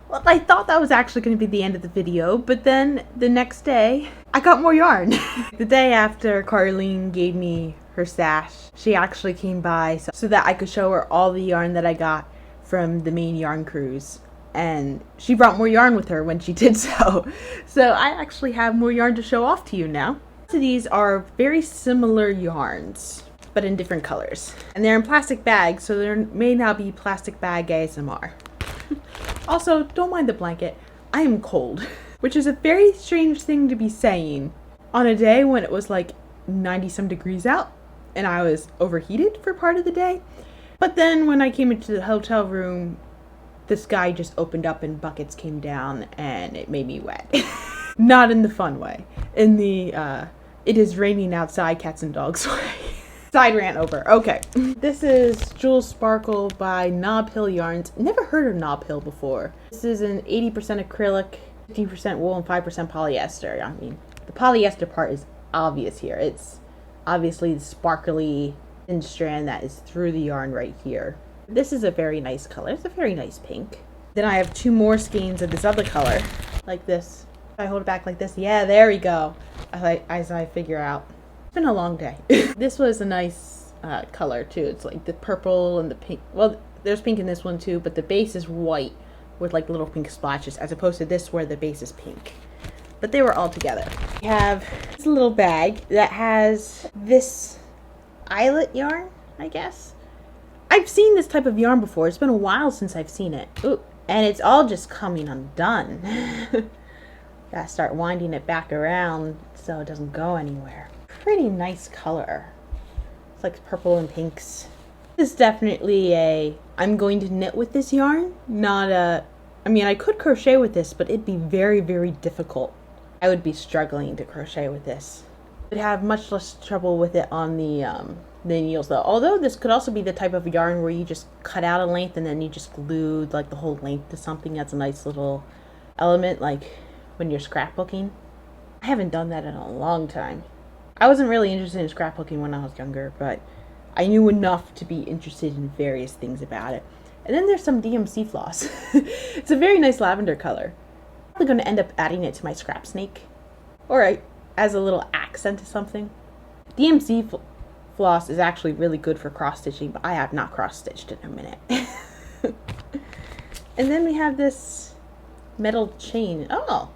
Well, I thought that was actually going to be the end of the video, but then the next day, I got more yarn. The day after Carlene gave me her stash, she actually came by so that I could show her all the yarn that I got from the main yarn cruise. And she brought more yarn with her when she did so. So I actually have more yarn to show off to you now. So these are very similar yarns, but in different colors. And they're in plastic bags, so there may now be plastic bag ASMR. Also, don't mind the blanket. I am cold, which is a very strange thing to be saying on a day when it was like 90 some degrees out and I was overheated for part of the day. But then when I came into the hotel room, the sky just opened up and buckets came down and it made me wet. Not in the fun way. In the, it is raining outside cats and dogs way. Side rant over. Okay. This is Jewel Sparkle by Knob Hill Yarns. Never heard of Knob Hill before. This is an 80% acrylic, 15% wool, and 5% polyester. I mean, the polyester part is obvious here. It's obviously the sparkly thin strand that is through the yarn right here. This is a very nice color. It's a very nice pink. Then I have two more skeins of this other color, like this. If I hold it back like this, yeah, there we go. As I figure out. It's been a long day. This was a nice color too. It's like the purple and the pink. Well, there's pink in this one too, but the base is white with like little pink splashes, as opposed to this where the base is pink. But they were all together. We have this little bag that has this eyelet yarn, I guess. I've seen this type of yarn before. It's been a while since I've seen it. Ooh, and it's all just coming undone. Gotta start winding it back around so it doesn't go anywhere. Pretty nice color. It's like purple and pinks. This is definitely a I'm going to knit with this yarn, not a I mean I could crochet with this, but it'd be very, very difficult. I would be struggling to crochet with this. I'd have much less trouble with it on the needles though. Although this could also be the type of yarn where you just cut out a length and then you just glued like the whole length to something. That's a nice little element, like when you're scrapbooking. I haven't done that in a long time. I wasn't really interested in scrapbooking when I was younger, but I knew enough to be interested in various things about it. And then there's some DMC floss. It's a very nice lavender color. I'm probably going to end up adding it to my scrap snake, or as a little accent to something. DMC floss is actually really good for cross stitching, but I have not cross stitched in a minute. And then we have this metal chain. Oh,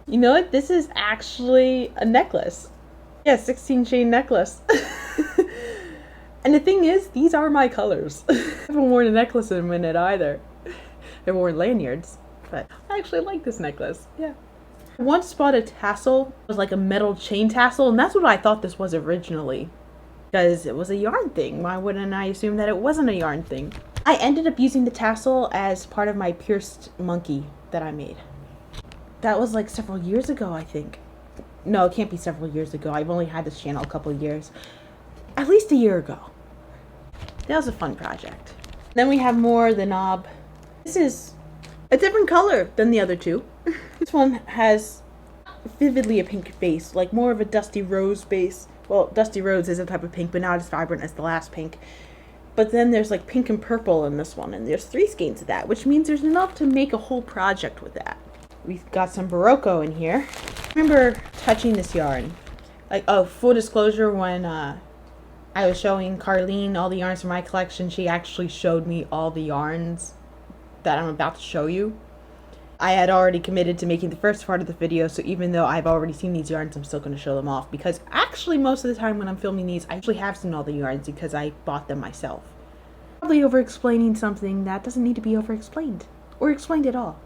you know what? This is actually a necklace. Yeah, 16 chain necklace. And the thing is, these are my colors. I haven't worn a necklace in a minute either. I've worn lanyards, but I actually like this necklace. Yeah. I once bought a tassel. It was like a metal chain tassel, and that's what I thought this was originally. Because it was a yarn thing. Why wouldn't I assume that it wasn't a yarn thing? I ended up using the tassel as part of my pierced monkey that I made. That was like several years ago, I think. No, it can't be several years ago. I've only had this channel a couple of years. At least a year ago. That was a fun project. Then we have more of the knob. This is a different color than the other two. This one has vividly a pink base, like more of a dusty rose base. Well, dusty rose is a type of pink, but not as vibrant as the last pink. But then there's like pink and purple in this one, and there's 3 skeins of that, which means there's enough to make a whole project with that. We've got some Barocco in here. I remember touching this yarn. Like, oh, full disclosure, when I was showing Carlene all the yarns from my collection, she actually showed me all the yarns that I'm about to show you. I had already committed to making the first part of the video, so even though I've already seen these yarns, I'm still going to show them off, because actually most of the time when I'm filming these, I actually have seen all the yarns because I bought them myself. Probably over-explaining something that doesn't need to be over-explained, or explained at all.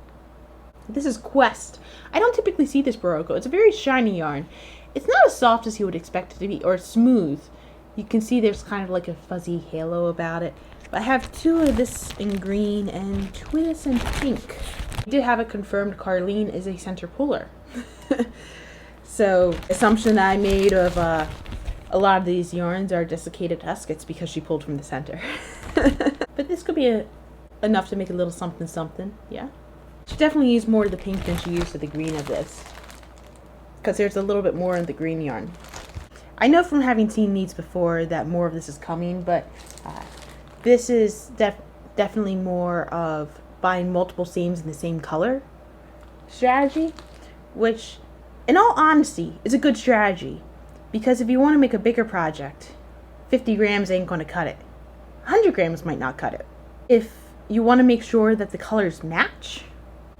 This is Quest. I don't typically see this Barocco. It's a very shiny yarn. It's not as soft as you would expect it to be, or smooth. You can see there's kind of like a fuzzy halo about it. But I have 2 of this in green and 2 of this in pink. I did have it confirmed Carlene is a center puller. So, assumption that I made of a lot of these yarns are desiccated husk, it's because she pulled from the center. But this could be enough to make a little something something, yeah. She definitely used more of the pink than she used of the green of this, because there's a little bit more in the green yarn. I know from having seen these before that more of this is coming, but this is definitely more of buying multiple seams in the same color strategy, which in all honesty is a good strategy, because if you want to make a bigger project, 50 grams ain't going to cut it. 100 grams might not cut it. If you want to make sure that the colors match,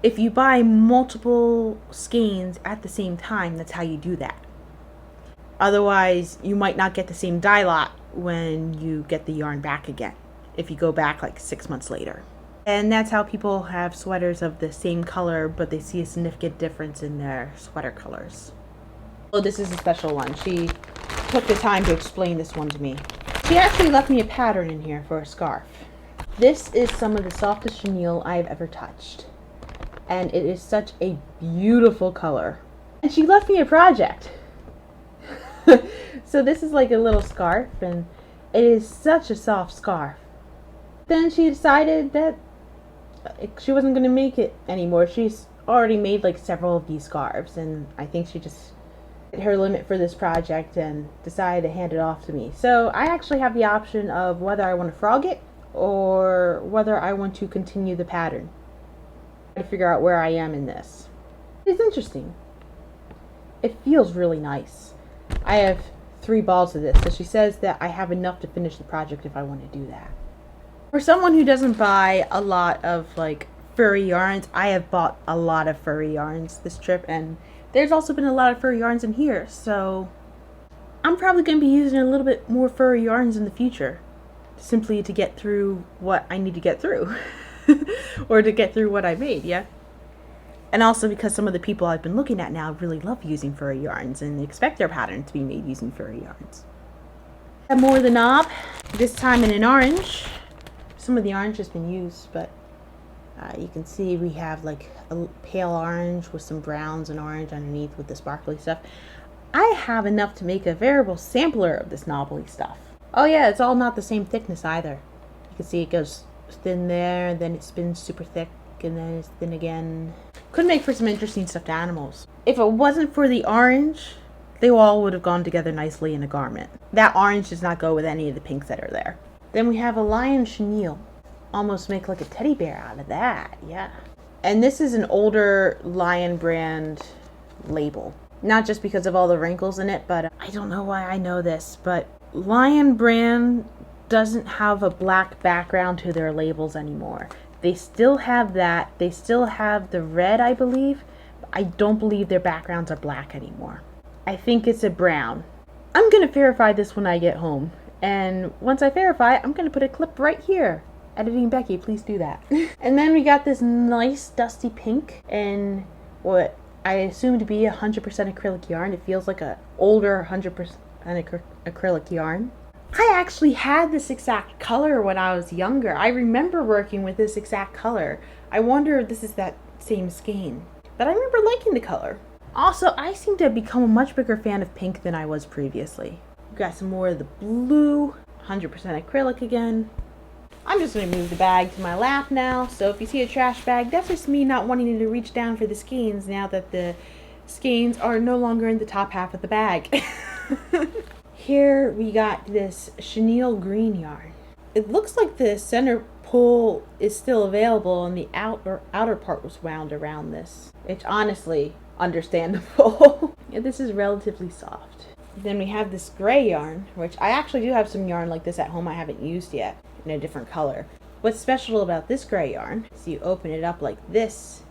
if you buy multiple skeins at the same time, that's how you do that. Otherwise, you might not get the same dye lot when you get the yarn back again, if you go back like 6 months later. And that's how people have sweaters of the same color, but they see a significant difference in their sweater colors. Oh, this is a special one. She took the time to explain this one to me. She actually left me a pattern in here for a scarf. This is some of the softest chenille I've ever touched. And it is such a beautiful color. And she left me a project. So this is like a little scarf, and it is such a soft scarf. Then she decided that she wasn't going to make it anymore. She's already made like several of these scarves, and I think she just hit her limit for this project and decided to hand it off to me. So I actually have the option of whether I want to frog it or whether I want to continue the pattern. To figure out where I am in this. It's interesting. It feels really nice. I have 3 balls of this, so she says that I have enough to finish the project if I want to do that. For someone who doesn't buy a lot of like furry yarns, I have bought a lot of furry yarns this trip, and there's also been a lot of furry yarns in here, so I'm probably going to be using a little bit more furry yarns in the future, simply to get through what I need to get through. Or to get through what I made, yeah? And also because some of the people I've been looking at now really love using furry yarns and expect their pattern to be made using furry yarns. I have more of the knob, this time in an orange. Some of the orange has been used, but you can see we have like a pale orange with some browns and orange underneath with the sparkly stuff. I have enough to make a variable sampler of this knobbly stuff. Oh yeah, it's all not the same thickness either. You can see it goes thin there, then it spins super thick, and then it's thin again. Could make for some interesting stuffed animals. If it wasn't for the orange, they all would have gone together nicely in a garment. That orange does not go with any of the pinks that are there. Then we have a lion chenille. Almost make like a teddy bear out of that, yeah. And this is an older Lion brand label. Not just because of all the wrinkles in it, but I don't know why I know this, but Lion brand doesn't have a black background to their labels anymore. They still have that. They still have the red, I believe. But I don't believe their backgrounds are black anymore. I think it's a brown. I'm going to verify this when I get home. And once I verify it, I'm going to put a clip right here. Editing Becky, please do that. And then we got this nice dusty pink and what I assume to be 100% acrylic yarn. It feels like a older 100% acrylic yarn. I actually had this exact color when I was younger. I remember working with this exact color. I wonder if this is that same skein. But I remember liking the color. Also, I seem to have become a much bigger fan of pink than I was previously. We've got some more of the blue, 100% acrylic again. I'm just going to move the bag to my lap now. So if you see a trash bag, that's just me not wanting to reach down for the skeins now that the skeins are no longer in the top half of the bag. Here we got this chenille green yarn. It looks like the center pull is still available and the outer part was wound around this. It's honestly understandable. Yeah, this is relatively soft. Then we have this gray yarn, which I actually do have some yarn like this at home I haven't used yet in a different color. What's special about this gray yarn is you open it up like this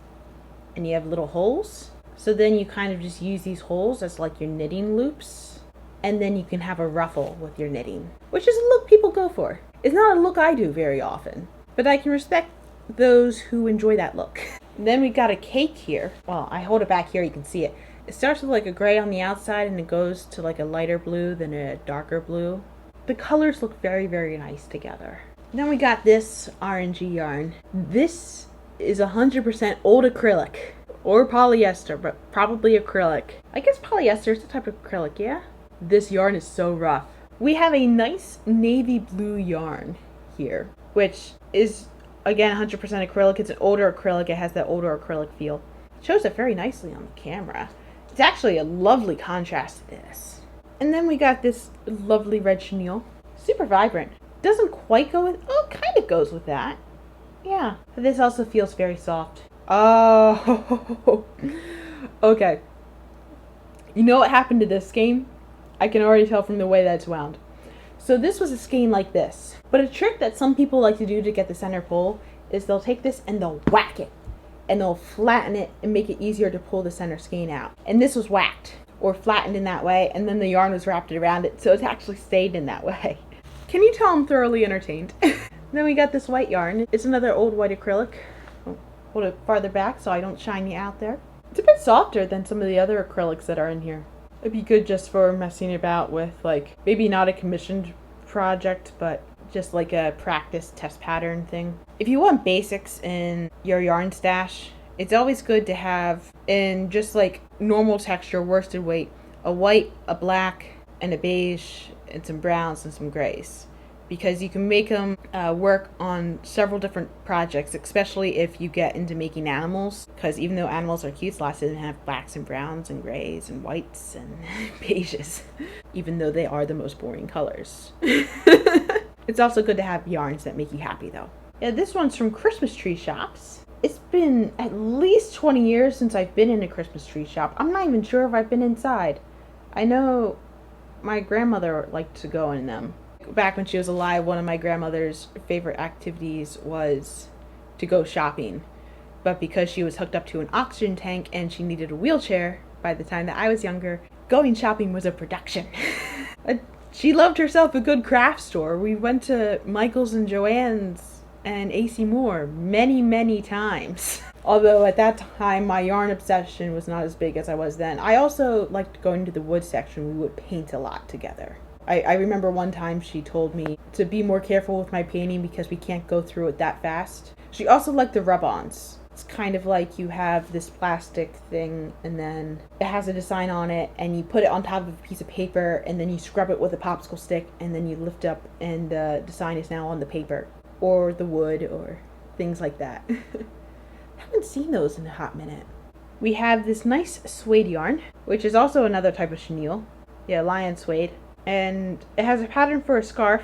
and you have little holes. So then you kind of just use these holes as like your knitting loops. And then you can have a ruffle with your knitting, which is a look people go for. It's not a look I do very often, but I can respect those who enjoy that look. Then we got a cake here. Well, I hold it back here, you can see it. It starts with like a gray on the outside and it goes to like a lighter blue, then a darker blue. The colors look very, very nice together. Then we got this orangey yarn. This is 100% old acrylic or polyester, but probably acrylic. I guess polyester is a type of acrylic, yeah? This yarn is so rough. We have a nice navy blue yarn here, which is again 100% acrylic. It's an older acrylic. It has that older acrylic feel. It shows up very nicely on the camera. It's actually a lovely contrast to this. And then we got this lovely red chenille. Super vibrant. Doesn't quite go with, oh, kind of goes with that. Yeah, this also feels very soft. Oh, okay. You know what happened to this skein? I can already tell from the way that it's wound. So this was a skein like this. But a trick that some people like to do to get the center pull is they'll take this and they'll whack it. And they'll flatten it and make it easier to pull the center skein out. And this was whacked or flattened in that way, and then the yarn was wrapped around it, so it actually stayed in that way. Can you tell I'm thoroughly entertained? Then we got this white yarn. It's another old white acrylic. I'll hold it farther back so I don't shine you out there. It's a bit softer than some of the other acrylics that are in here. It'd be good just for messing about with, like, maybe not a commissioned project, but just like a practice test pattern thing. If you want basics in your yarn stash, it's always good to have, in just like normal texture, worsted weight, a white, a black, and a beige, and some browns and some grays. Because you can make them work on several different projects, especially if you get into making animals. Because even though animals are cute, lots of them have blacks and browns and grays and whites and beiges. Even though they are the most boring colors. It's also good to have yarns that make you happy though. Yeah, this one's from Christmas tree shops. It's been at least 20 years since I've been in a Christmas tree shop. I'm not even sure if I've been inside. I know my grandmother liked to go in them. Back when she was alive, one of my grandmother's favorite activities was to go shopping. But because she was hooked up to an oxygen tank and she needed a wheelchair by the time that I was younger, going shopping was a production. She loved herself a good craft store. We went to Michael's and Joann's and AC Moore many, many times. Although at that time, my yarn obsession was not as big as I was then. I also liked going to the wood section. We would paint a lot together. I remember one time she told me to be more careful with my painting because we can't go through it that fast. She also liked the rub-ons. It's kind of like you have this plastic thing and then it has a design on it and you put it on top of a piece of paper and then you scrub it with a popsicle stick and then you lift up and the design is now on the paper or the wood or things like that. I haven't seen those in a hot minute. We have this nice suede yarn, which is also another type of chenille. Yeah, lion suede. And it has a pattern for a scarf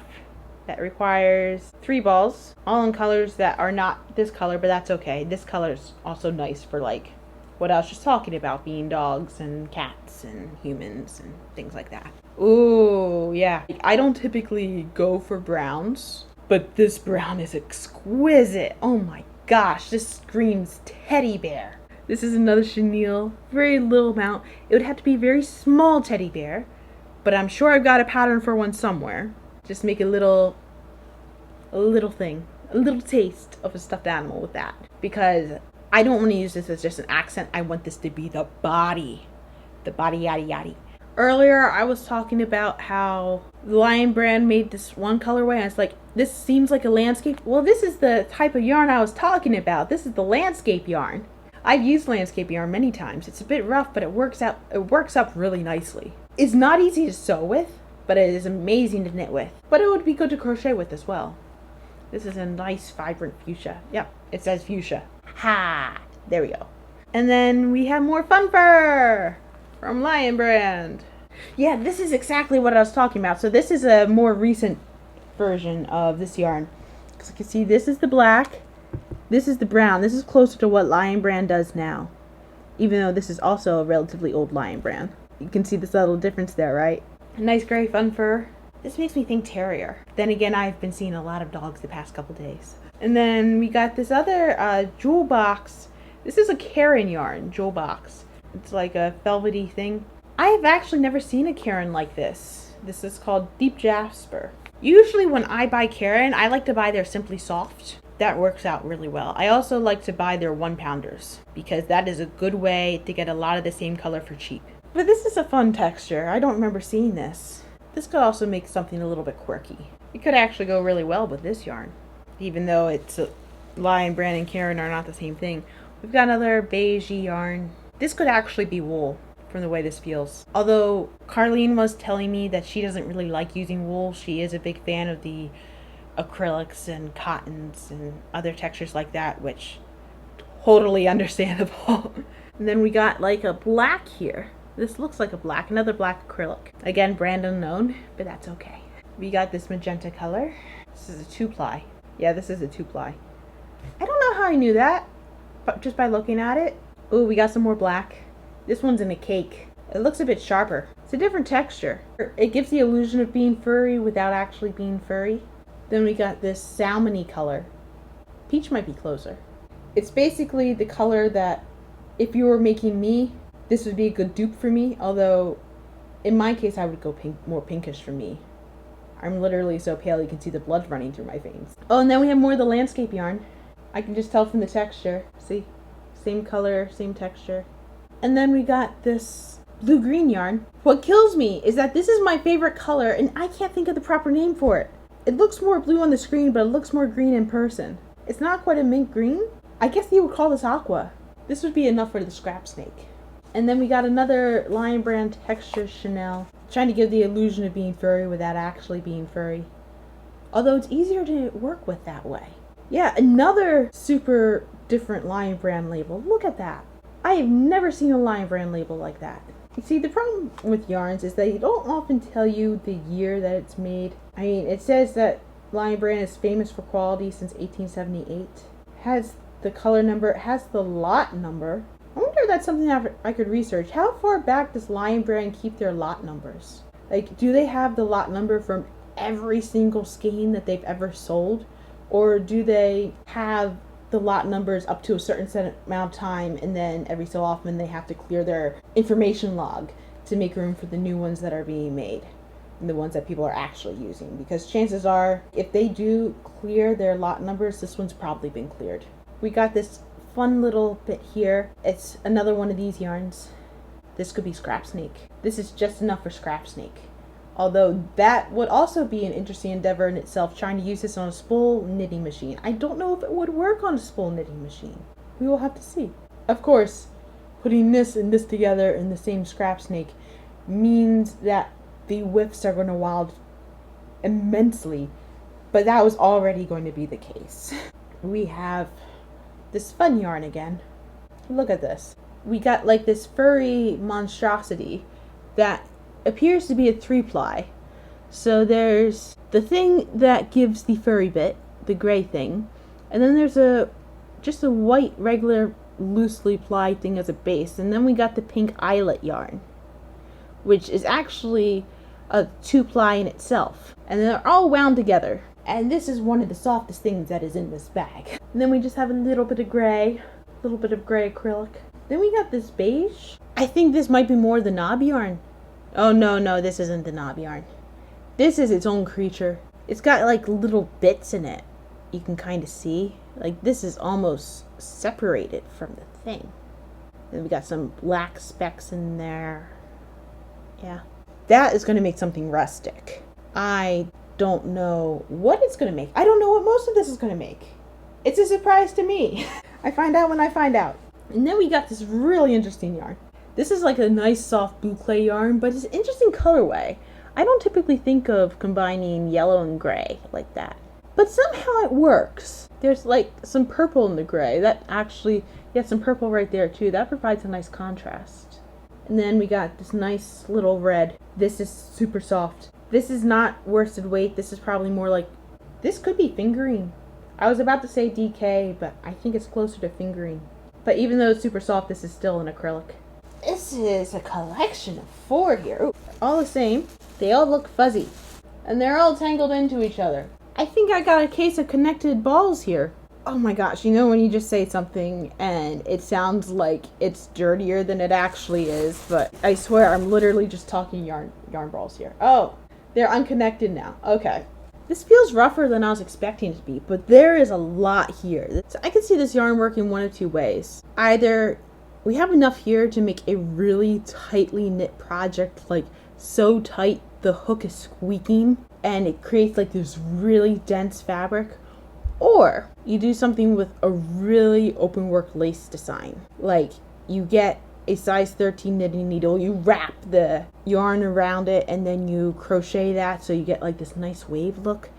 that requires 3 balls, all in colors that are not this color, but that's okay. This color is also nice for like what I was just talking about, being dogs and cats and humans and things like that. Ooh, yeah. I don't typically go for browns, but this brown is exquisite. Oh my gosh, this screams teddy bear. This is another chenille, very little amount. It would have to be a very small teddy bear, but I'm sure I've got a pattern for one somewhere. Just make a little thing, a little taste of a stuffed animal with that. Because I don't want to use this as just an accent. I want this to be the body yaddy yaddy. Earlier, I was talking about how the Lion brand made this one colorway, and it's like, this seems like a landscape. Well, this is the type of yarn I was talking about. This is the landscape yarn. I've used landscape yarn many times. It's a bit rough, but it works up really nicely. It's not easy to sew with, but it is amazing to knit with. But it would be good to crochet with as well. This is a nice, vibrant fuchsia. Yep, it says fuchsia. Ha! There we go. And then we have more fun fur from Lion brand. Yeah, this is exactly what I was talking about. So this is a more recent version of this yarn. As you can see, this is the black. This is the brown. This is closer to what Lion brand does now. Even though this is also a relatively old Lion brand. You can see the subtle difference there, right? A nice gray fun fur. This makes me think terrier. Then again, I've been seeing a lot of dogs the past couple days. And then we got this other jewel box. This is a Karen yarn jewel box. It's like a velvety thing. I have actually never seen a Karen like this. This is called Deep Jasper. Usually when I buy Karen, I like to buy their Simply Soft. That works out really well. I also like to buy their 1-pounders because that is a good way to get a lot of the same color for cheap. But this is a fun texture. I don't remember seeing this. This could also make something a little bit quirky. It could actually go really well with this yarn. Even though it's Lion brand and Karen are not the same thing. We've got another beige yarn. This could actually be wool from the way this feels. Although Carlene was telling me that she doesn't really like using wool. She is a big fan of the acrylics and cottons and other textures like that, which totally understandable. And then we got like a black here. This looks like a black, another black acrylic. Again, brand unknown, but that's okay. We got this magenta color. This is a 2-ply. Yeah, this is a 2-ply. I don't know how I knew that, but just by looking at it. Ooh, we got some more black. This one's in a cake. It looks a bit sharper. It's a different texture. It gives the illusion of being furry without actually being furry. Then we got this salmony color. Peach might be closer. It's basically the color that if you were making me, this would be a good dupe for me. Although, in my case, I would go pink, more pinkish for me. I'm literally so pale you can see the blood running through my veins. Oh, and then we have more of the landscape yarn. I can just tell from the texture. See? Same color, same texture. And then we got this blue-green yarn. What kills me is that this is my favorite color and I can't think of the proper name for it. It looks more blue on the screen, but it looks more green in person. It's not quite a mint green. I guess you would call this aqua. This would be enough for the scrap snake. And then we got another Lion Brand texture Chanel, trying to give the illusion of being furry without actually being furry. Although it's easier to work with that way. Yeah, another super different Lion Brand label. Look at that. I have never seen a Lion Brand label like that. You see, the problem with yarns is they don't often tell you the year that it's made. I mean, it says that Lion Brand is famous for quality since 1878. Has the color number, has the lot number. I wonder if that's something that I could research. How far back does Lion Brand keep their lot numbers? Like, do they have the lot number from every single skein that they've ever sold? Or do they have the lot numbers up to a certain set amount of time and then every so often they have to clear their information log to make room for the new ones that are being made and the ones that people are actually using? Because chances are, if they do clear their lot numbers, this one's probably been cleared. We got this fun little bit here. It's another one of these yarns. This could be scrap snake. This is just enough for scrap snake. Although that would also be an interesting endeavor in itself, trying to use this on a spool knitting machine. I don't know if it would work on a spool knitting machine. We will have to see. Of course, putting this and this together in the same scrap snake means that the whiffs are going to wild immensely, but that was already going to be the case. We have this fun yarn again. Look at this. We got like this furry monstrosity that appears to be a 3-ply. So there's the thing that gives the furry bit, the gray thing, and then there's just a white regular loosely plied thing as a base, and then we got the pink eyelet yarn, which is actually a 2-ply in itself, and they're all wound together. And this is one of the softest things that is in this bag. And then we just have a little bit of gray acrylic. Then we got this beige. I think this might be more the knob yarn. Oh no, this isn't the knob yarn. This is its own creature. It's got like little bits in it. You can kind of see. Like this is almost separated from the thing. Then we got some black specks in there. Yeah. That is going to make something rustic. I don't know what it's going to make. I don't know what most of this is going to make. It's a surprise to me. I find out when I find out. And then we got this really interesting yarn. This is like a nice soft boucle yarn, but it's an interesting colorway. I don't typically think of combining yellow and gray like that. But somehow it works. There's like some purple in the gray. That actually, yeah, some purple right there too. That provides a nice contrast. And then we got this nice little red. This is super soft. This is not worsted weight. This is probably more like, this could be fingering. I was about to say DK, but I think it's closer to fingering. But even though it's super soft, this is still an acrylic. This is a collection of 4 here. Ooh, all the same, they all look fuzzy. And they're all tangled into each other. I think I got a case of connected balls here. Oh my gosh, you know when you just say something and it sounds like it's dirtier than it actually is, but I swear I'm literally just talking yarn balls here. Oh, they're unconnected now. Okay. This feels rougher than I was expecting it to be, but there is a lot here. So I can see this yarn working one of 2 ways. Either we have enough here to make a really tightly knit project, like so tight the hook is squeaking and it creates like this really dense fabric, or you do something with a really open work lace design. Like you get a size 13 knitting needle, you wrap the yarn around it, and then you crochet that so you get like this nice wave look,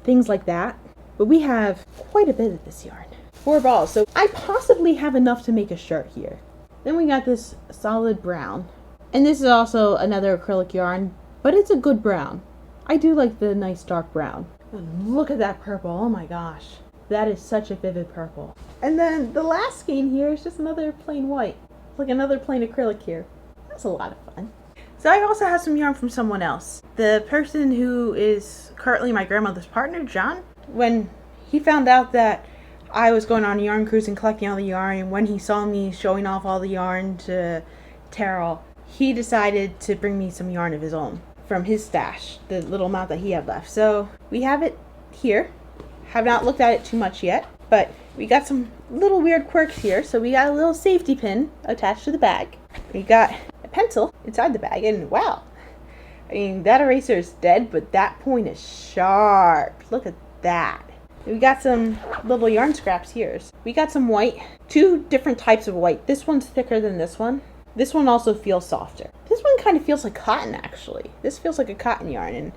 things like that. But we have quite a bit of this yarn. 4 balls, so I possibly have enough to make a shirt here. Then we got this solid brown, and this is also another acrylic yarn, but it's a good brown. I do like the nice dark brown. And look at that purple, oh my gosh. That is such a vivid purple. And then the last skein here is just another plain white. Like another plain acrylic here. That's a lot of fun. So I also have some yarn from someone else. The person who is currently my grandmother's partner, John, when he found out that I was going on a yarn cruise and collecting all the yarn, and when he saw me showing off all the yarn to Terrell, he decided to bring me some yarn of his own from his stash, the little amount that he had left. So we have it here. Have not looked at it too much yet, but we got some little weird quirks here. So we got a little safety pin attached to the bag. We got a pencil inside the bag, and wow, I mean, that eraser is dead, but that point is sharp. Look at that. We got some little yarn scraps here. We got some white, two different types of white. This one's thicker than this one. This one also feels softer. This one kind of feels like cotton, actually. This feels like a cotton yarn, and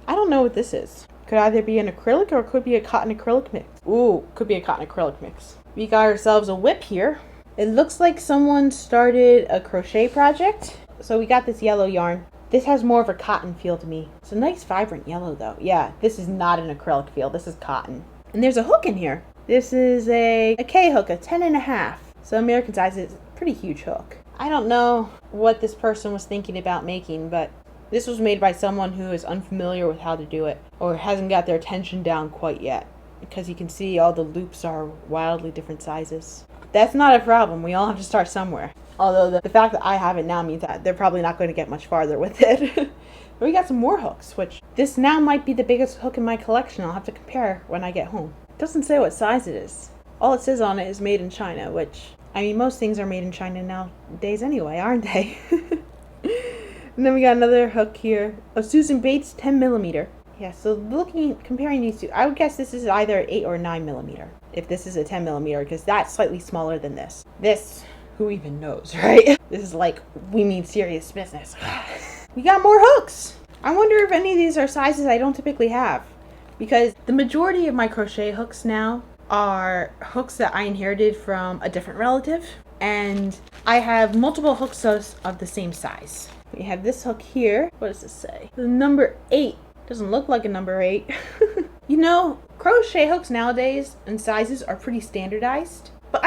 I don't know what this is. Could either be an acrylic or it could be a cotton acrylic mix. Ooh, could be a cotton acrylic mix. We got ourselves a whip here. It looks like someone started a crochet project. So we got this yellow yarn. This has more of a cotton feel to me. It's a nice vibrant yellow though. Yeah, this is not an acrylic feel. This is cotton. And there's a hook in here. This is a K hook, a 10.5. So American size is a pretty huge hook. I don't know what this person was thinking about making, but this was made by someone who is unfamiliar with how to do it or hasn't got their tension down quite yet, because you can see all the loops are wildly different sizes. That's not a problem. We all have to start somewhere. Although the fact that I have it now means that they're probably not going to get much farther with it. But we got some more hooks, which this now might be the biggest hook in my collection. I'll have to compare when I get home. It doesn't say what size it is. All it says on it is made in China, which, I mean, most things are made in China nowadays anyway, aren't they? And then we got another hook here, a Susan Bates 10mm. Yeah, so comparing these two, I would guess this is either 8 or 9mm. If this is a 10mm, because that's slightly smaller than this. This, who even knows, right? This is like, we mean serious business. We got more hooks. I wonder if any of these are sizes I don't typically have, because the majority of my crochet hooks now are hooks that I inherited from a different relative, and I have multiple hooks of the same size. We have this hook here. What does this say? The number 8. Doesn't look like a number 8. You know, crochet hooks nowadays and sizes are pretty standardized, but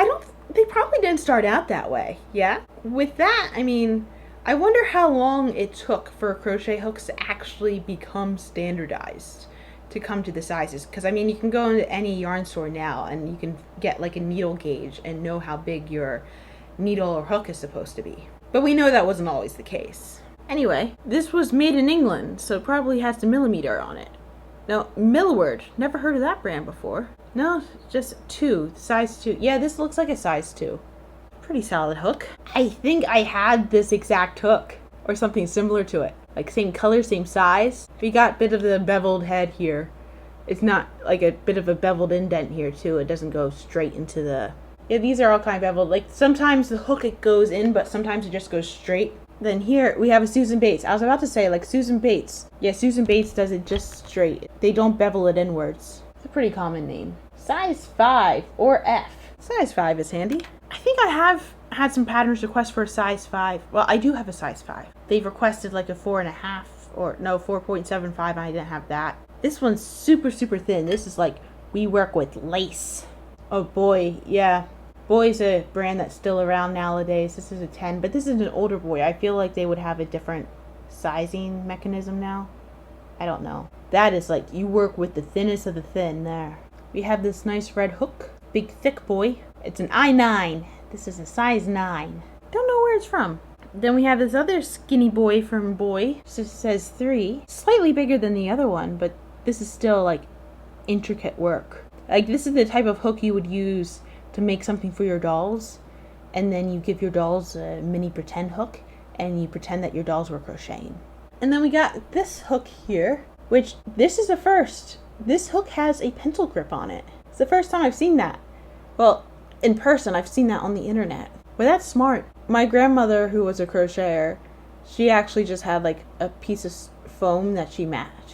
they probably didn't start out that way. Yeah? With that, I mean, I wonder how long it took for crochet hooks to actually become standardized, to come to the sizes. Because I mean, you can go into any yarn store now and you can get like a needle gauge and know how big your needle or hook is supposed to be. But we know that wasn't always the case. Anyway, this was made in England, so it probably has the millimeter on it. No, Millward. Never heard of that brand before. No, just 2, size 2. Yeah, this looks like a size 2. Pretty solid hook. I think I had this exact hook, or something similar to it. Like same color, same size. We got a bit of the beveled head here. It's not like a bit of a beveled indent here too. It doesn't go straight into the... Yeah, these are all kind of beveled. Like sometimes the hook it goes in, but sometimes it just goes straight. Then here we have a Susan Bates. I was about to say like Susan Bates. Yeah, Susan Bates does it just straight. They don't bevel it inwards. It's a pretty common name. Size 5 or F. Size 5 is handy. I think I have had some patterns request for a size 5. Well, I do have a size 5. They've requested like a 4.5 or no, 4.75 and I didn't have that. This one's super, super thin. This is like, we work with lace. Oh boy, yeah. Boy's a brand that's still around nowadays. This is a 10, but this is an older boy. I feel like they would have a different sizing mechanism now. I don't know. That is like, you work with the thinnest of the thin there. We have this nice red hook. Big thick boy. It's an I9. This is a size 9. Don't know where it's from. Then we have this other skinny boy from Boy. So it says 3. Slightly bigger than the other one, but this is still like intricate work. Like this is the type of hook you would use to make something for your dolls, and then you give your dolls a mini pretend hook and you pretend that your dolls were crocheting. And then we got this hook here, which this is a first. This hook has a pencil grip on it. It's the first time I've seen that. Well, in person, I've seen that on the internet. But that's smart. My grandmother, who was a crocheter, she actually just had like a piece of foam that she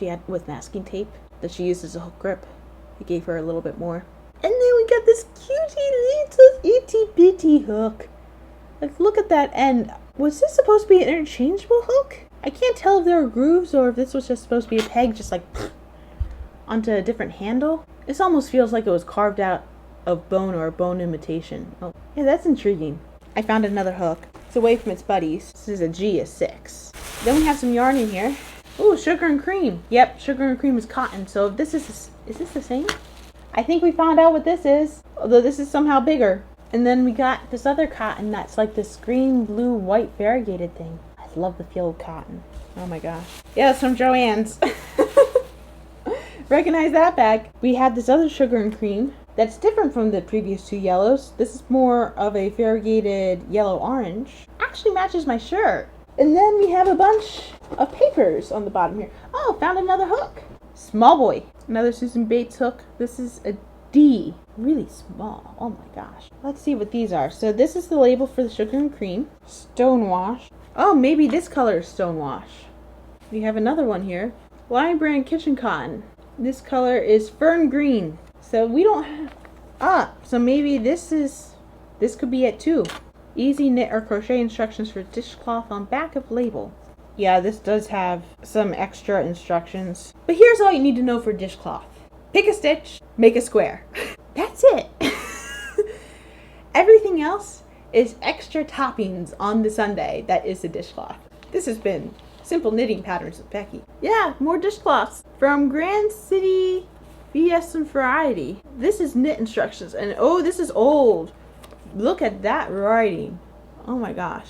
had with masking tape that she used as a hook grip. It gave her a little bit more. And then we got this cutie little itty bitty hook. Like, look at that end. Was this supposed to be an interchangeable hook? I can't tell if there were grooves or if this was just supposed to be a peg just like onto a different handle. This almost feels like it was carved out of bone or a bone imitation. Oh, yeah, that's intriguing. I found another hook. It's away from its buddies. This is a G, a 6. Then we have some yarn in here. Ooh, sugar and cream. Yep, sugar and cream is cotton. So if this is this the same? I think we found out what this is, although this is somehow bigger. And then we got this other cotton that's like this green, blue, white variegated thing. I love the feel of cotton. Oh my gosh. Yeah, it's from Joann's. Recognize that bag. We had this other sugar and cream that's different from the previous two yellows. This is more of a variegated yellow-orange. Actually matches my shirt. And then we have a bunch of papers on the bottom here. Oh, found another hook. Small boy. Another Susan Bates hook. This is a D. Really small. Oh my gosh. Let's see what these are. So this is the label for the sugar and cream. Stonewash. Oh, maybe this color is stonewash. We have another one here. Lion Brand Kitchen Cotton. This color is fern green. So we don't have... so maybe this could be it too. Easy knit or crochet instructions for dishcloth on back of label. Yeah, this does have some extra instructions. But here's all you need to know for dishcloth. Pick a stitch, make a square. That's it. Everything else is extra toppings on the sundae that is the dishcloth. This has been Simple Knitting Patterns with Becky. Yeah, more dishcloths from Grand City VS and Variety. This is knit instructions, and oh, this is old. Look at that writing. Oh my gosh.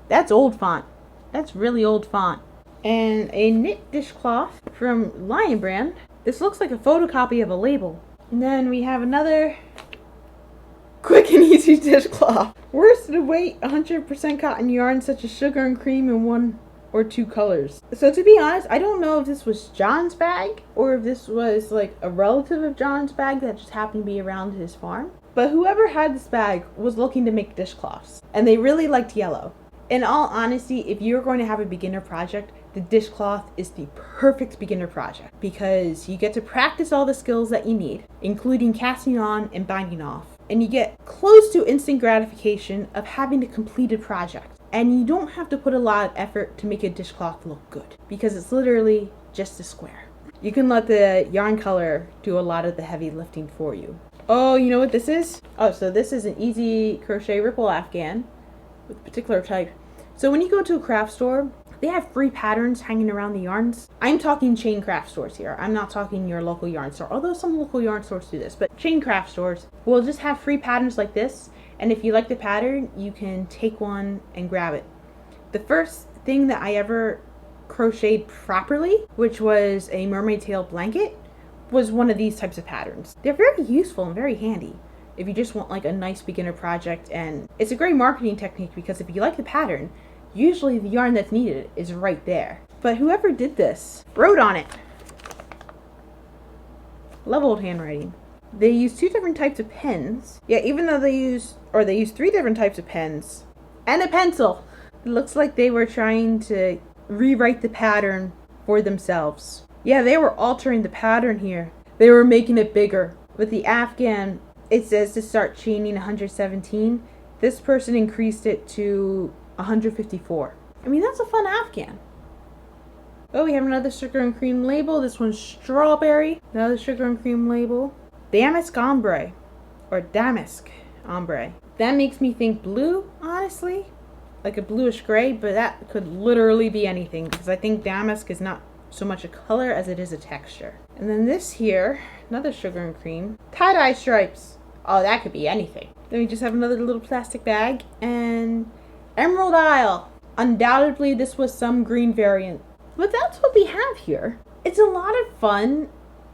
That's old font. That's really old font. And a knit dishcloth from Lion Brand. This looks like a photocopy of a label. And then we have another quick and easy dishcloth. Worsted weight 100% cotton yarn such as sugar and cream in 1 or 2 colors. So to be honest, I don't know if this was John's bag or if this was like a relative of John's bag that just happened to be around his farm. But whoever had this bag was looking to make dishcloths, and they really liked yellow. In all honesty, if you're going to have a beginner project, the dishcloth is the perfect beginner project because you get to practice all the skills that you need, including casting on and binding off. And you get close to instant gratification of having a completed project. And you don't have to put a lot of effort to make a dishcloth look good because it's literally just a square. You can let the yarn color do a lot of the heavy lifting for you. Oh, you know what this is? Oh, so this is an easy crochet ripple afghan with a particular type. So when you go to a craft store, they have free patterns hanging around the yarns. I'm talking chain craft stores here. I'm not talking your local yarn store, although some local yarn stores do this. But chain craft stores will just have free patterns like this. And if you like the pattern, you can take one and grab it. The first thing that I ever crocheted properly, which was a mermaid tail blanket, was one of these types of patterns. They're very useful and very handy if you just want like a nice beginner project, and it's a great marketing technique because if you like the pattern, usually the yarn that's needed is right there. But whoever did this wrote on it. Love old handwriting. They use 2 different types of pens. Yeah, even though they use 3 different types of pens and a pencil. It looks like they were trying to rewrite the pattern for themselves. Yeah, they were altering the pattern here. They were making it bigger. With the afghan, it says to start chaining 117. This person increased it to 154. I mean, that's a fun afghan. Oh, we have another sugar and cream label. This one's strawberry. Another sugar and cream label. Damask ombre, or damask ombre. That makes me think blue, honestly. Like a bluish gray, but that could literally be anything because I think damask is not so much a color as it is a texture. And then this here, another sugar and cream. Tie-dye stripes. Oh, that could be anything. Then we just have another little plastic bag and Emerald Isle. Undoubtedly, this was some green variant. But that's what we have here. It's a lot of fun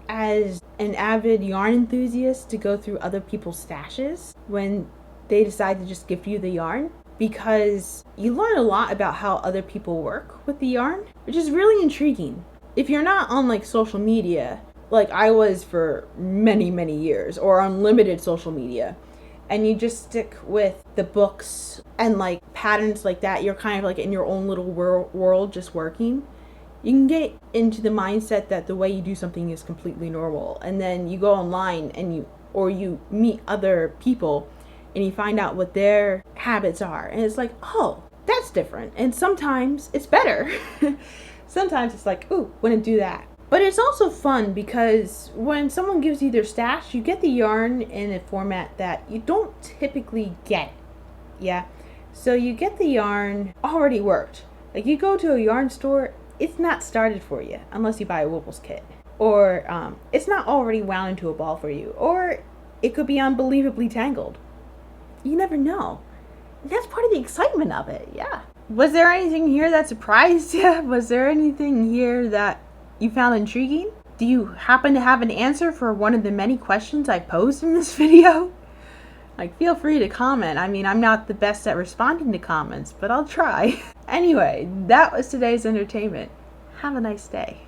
as an avid yarn enthusiast to go through other people's stashes when they decide to just gift you the yarn, because you learn a lot about how other people work with the yarn, which is really intriguing. If you're not on like social media, like I was for many, many years, or unlimited social media, and you just stick with the books and like patterns like that, you're kind of like in your own little world just working. You can get into the mindset that the way you do something is completely normal, and then you go online and you meet other people and you find out what their habits are, and it's like, oh, that's different. And sometimes it's better. Sometimes it's like, ooh, wouldn't do that. But it's also fun because when someone gives you their stash, you get the yarn in a format that you don't typically get. Yeah. So you get the yarn already worked. Like you go to a yarn store, it's not started for you unless you buy a Ribblr's kit. Or it's not already wound into a ball for you. Or it could be unbelievably tangled. You never know. That's part of the excitement of it, yeah. Was there anything here that surprised you? Was there anything here that you found intriguing? Do you happen to have an answer for one of the many questions I posed in this video? Like, feel free to comment. I mean, I'm not the best at responding to comments, but I'll try. Anyway, that was today's entertainment. Have a nice day.